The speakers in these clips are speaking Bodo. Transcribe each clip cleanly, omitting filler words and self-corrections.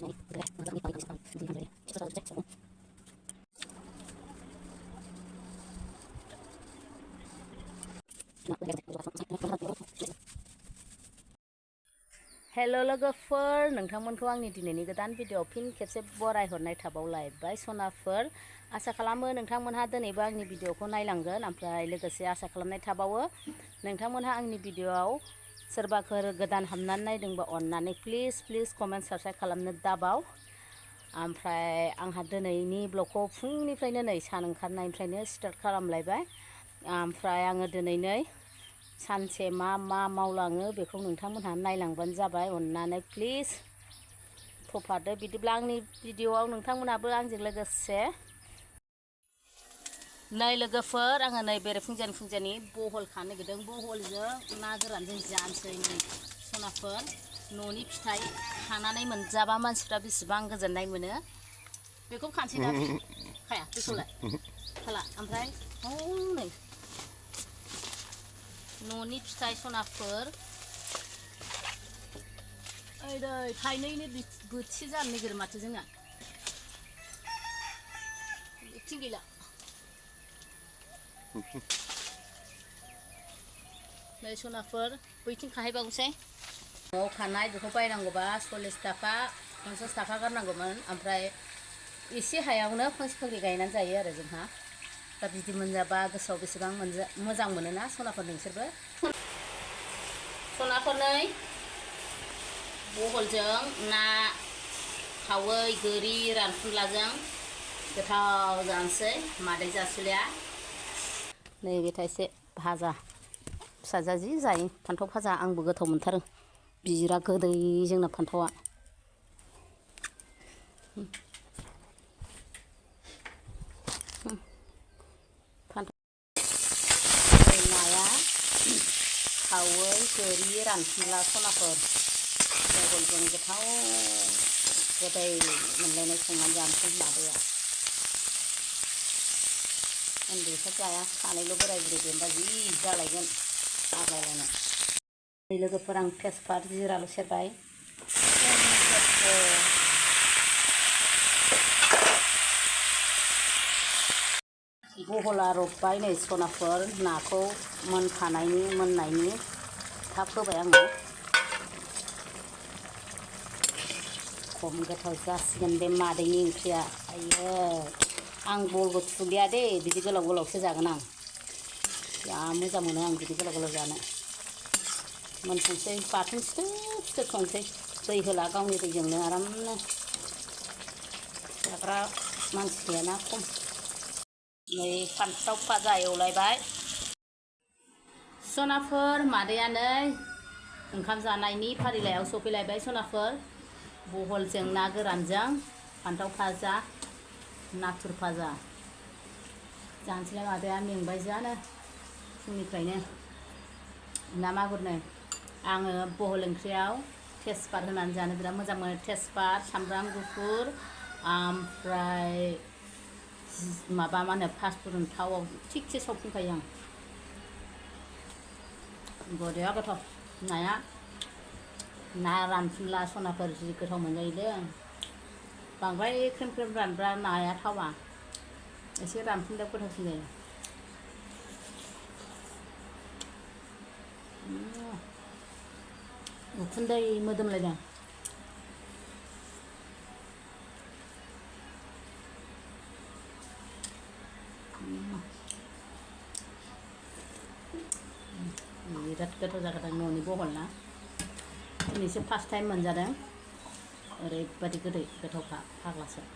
हेलो लोगोफोर, नोंथांमोनखौ आंनि दिनैनि गोदान भिडिअ फिन खेबसे बराय हरनाय थाबावलायबाय सनाफोर। आसा खालामो नोंथांमोनहा दिनैबो आंनि भिडिअखौ नायलांगोन, ओमफ्राय लोगोसे आसा खालामनाय थाबावो नोंथांमोनहा आंनि भिडिअआव सोरबाफोर गोदान हाबनानै नायदोंबा अननानै प्लिज कमेन्ट साबस्क्राइब खालामनो दाबाव। ओमफ्राय आंहा दिनैनि ब्लगखौ फुंनिफ्रायनो नै सान ओंखारनायनिफ्रायनो स्टार्ट खालामलायबाय। ओमफ्राय आङो दिनै सानसे मा मावलाङो बेखौ नोंथांमोनहा नायलांबानो जाबाय। अननानै प्लिज थफादो। बिदिब्ला आंनि भिडिअआव नोंथांमोनहाबो आंजों लोगोसे नै लोगोफोर, आङो नै फुंजानि बहल खानो नागिरदों। बहलजों ना गोरानजों जानोसै। नै सनाफोर, न'नि फिथाइ खानानै मोनजाबा मानसिफ्रा बेसेबां गोजोननाय मोनो बेखौ खानसै दा। खाया बेखौलाय खाला। ओमफ्राय नै न'नि फिथाइ सनाफोर थाइनैनि बोथिसे जानो नागिरो माथो जोंना। थिग गैला। नै सनाफोर, बैथिं खाहैबावनोसै। न'आव खानाय बेखौ बायनांगौबा 40 थाखा 50 थाखा गारनांगौमोन। ओमफ्राय एसे हायावनो फांसे फांनै गायनानै जायो आरो जोंहा। दा बिदि मोनजाबा गोसोआव बेसेबां मोजां मोनोना सनाफोर नोंसोरबो। सनाफोर, नै बहलजों ना खावै गोरि रानफुनलाजों गोथाव जानोसै। मादै जासुलिया नैबे थाइसे भाजा, फिसाजोआ जि जायो फान्थाव भाजा। आंबो गोथाव मोनथारो, बिराद गोदै जोंना फान्थावा। नाया खावै गोरि रानफुनला सनाफोर बहलजों गोथाव गोदै मोनलायनाय संनानै जानोसै मादैया। उन्दैफोर जाया, सानैल' बोराय बुरै बेनोबा जि जालायगोन आग्लायलायनाय। नै लोगोफोर, आं तेजपात जिराल' सेरबाय। बहला रबबाय। नै सनाफोर, नाखौ मोननायनि थाब होबाय आङो। खम गोथाव जासिगोन बे मादैनि ओंख्रिया। आयो, आं बलबो थुलिया दे, बिदि गोलाव गोलावसो जागोन आं। जा मोजां मोनो आं बिदि गोलाव गोलाव जानो। मोनथोंसै, बाथोन सिथोब संसै। दै होला, गावनि दैजोंनो आरामनो। जाग्रा मानसि गैयाना खम। नै फान्थाव भाजा एवलायबाय। सनाफोर, मादैया नै ओंखाम जानायनि फारिलाइयाव सफैलायबाय। सनाफोर, बहलजों ना गोरानजों फान्थाव भाजा, नाथुर भाजा जानोसैलाय मादैया। मेंबाय जानो फुंनिफ्रायनो ना मागुरनो। आङो बहल ओंख्रियाव तेजपात होनानै जानो बिराद मोजां मोनो। तेजपात, सामब्राम गुफुर, ओमफ्राय माबा मा होनो पासफुरन थावआव थिगसे सावफिनखायो आं। बरिया गोथाव नाया। ना रानफुनला सनाफोर जि गोथाव मोनजायोलै। बांद्राय ख्रेम ख्रेम रानब्ला नाया थावा, एसे रानफुनला गोथावसिन जायो। उखुन्दै मोदोमलायदों। बिराद गोथाव जाखादों न'नि बहल ना। दिनैसो फार्स्ट टाइम मोनजादों। ओरैबादि गोदै गोथावखा फाग्लासो।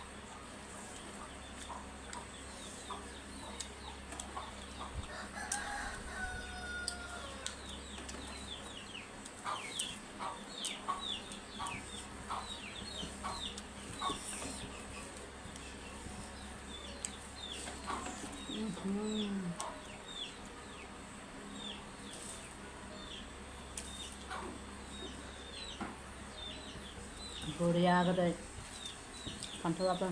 बरिया गोदै फान्थावाबो।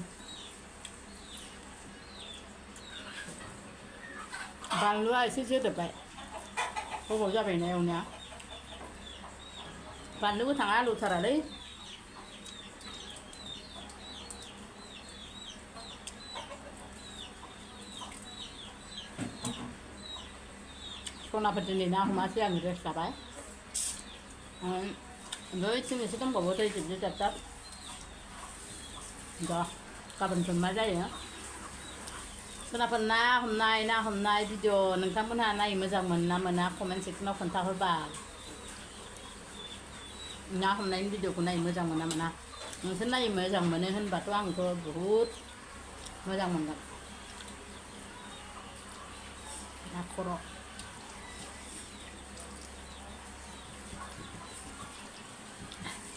बानलुआ एसे जोदोबबाय, गोबाव जाबायना एवनाया। बानलु गोथाङा आलौथारालै। सनाफोर दिनै ना हमासै आं रेस्ट लाबाय ओमफ्राय थिंनैसो दंबावो दै जिब जाब जाब दा गाबोनफोर मा जायो सोरबाफोर ना हमनाय भिडिअ नोंथांमोनहा नायनो मोजां मोनो ना मोना कमेन्ट सेक्सनाव खोन्थाहरबा ना हमनायनि भिडिअखौ नायनो मोजां मोना मोना नोंसोर नायनो मोजां मोनो होनबाथ' आंथ' बहुद मोजां मोनगोन ना खर'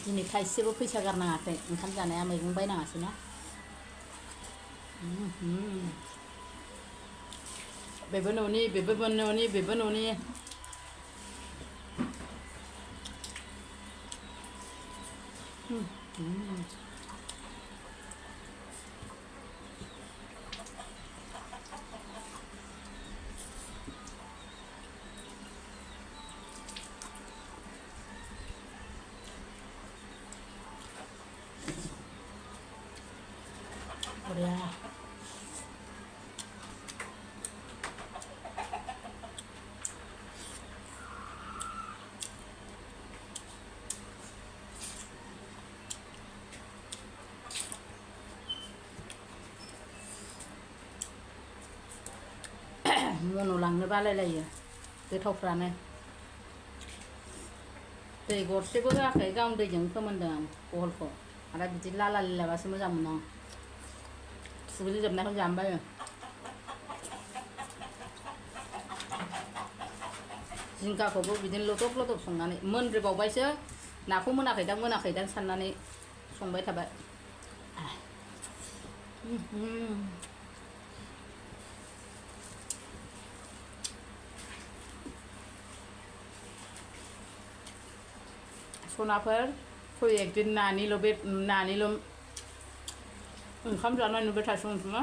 दिनै थाइसेबो फैसा गारनाङाखै ओंखाम जानाया मैगं बायनाङासै ना बेबो न'नि बेबो न'नि बेबो न'नि बरिया मन' लांनो बालायलायो गोथावफ्रानो दै गरसेबो होआखै गावनि दैजों फोमोनदों आं बहलखौ आरो बिदि लाला लिलाबासो मोजां मोनो आं सुग्लिजोबनायखौ जानो बायो जिंखाखौबो बिदिनो लदब लदब संनानै मोनब्रबावबायसो नाखौ मोनाखैदां साननानै संबाय थाबाय सनाफोर फै एकदिन नानिल' ओंखाम जानाय नुबाय थासै नोंसोरो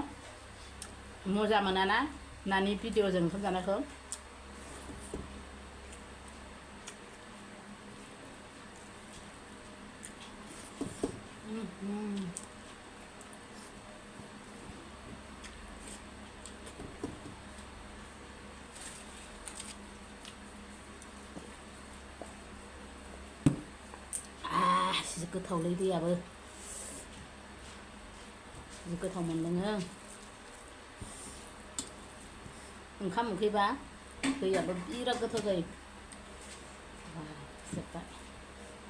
मोजां मोनाना नानि भिडिअजों ओंखाम जानायखौ जि गोथावलै दैयाबो जि गोथाव मोनलोङो ओंखाम उखैबा दैयाबो बिराद गोथाव जायो जोब्बाय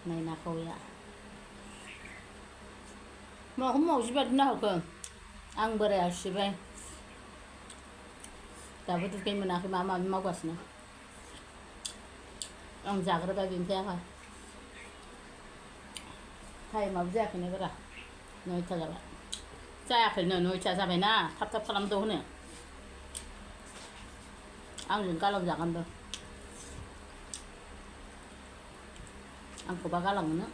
नायना खावैया माखौ मावजि बादि नाहरखो आं बोराया सिबाय दाबो दुगैनो मोनाखै माबा माबि मावगासिनो आं जाग्रोबाय बेनिफ्राय आंहा टाइमाबो जायाखैनो बारा 9टा जाबाय जायाखैनो 9टा जाबायना थाब थाब खालामदो होनो आंजों गालांजागोनबो आंखौबा गालाङोनो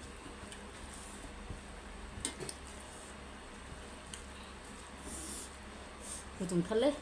गुदुंथारलै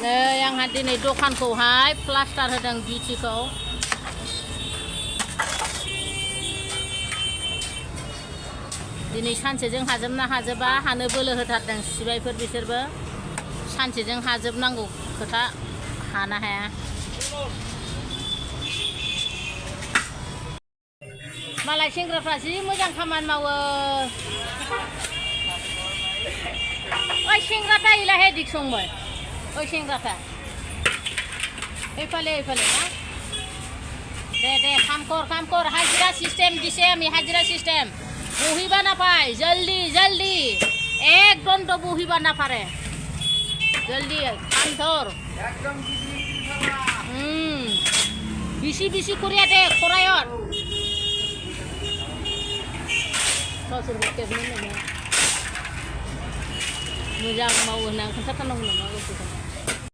नै आंहा दिनै दखानखौहाय प्लास्टार होदों बिटिखौ दिनै सानसेजों हाजोबना हाजोबा हानो बोलो होथारदों सिबायफोर बिसोरबो सानसेजों हाजोबनांगौ खोथा हानो हाया मालाय सेंग्राफ्रा जि मोजां खामानि मावो ओइ सेंग्रा दाइला हे दिख संबाय ओइ सेंग्राफ्रा এইফালে না दे काम कर हाजिरा सिस्टेम दिसे আমি हाजिरा सिस्टेम বহিবা না পাই জলদি জলদি এক ঘন্টা বহিবা না পারে জলদি কাম ধর একদম বেশি বেশি করিয়া দে খরায়ত गावसोरबो खेबनो नामा मोजां मावो होनना खोन्थाथारनांगौ नामा गावसोरखौ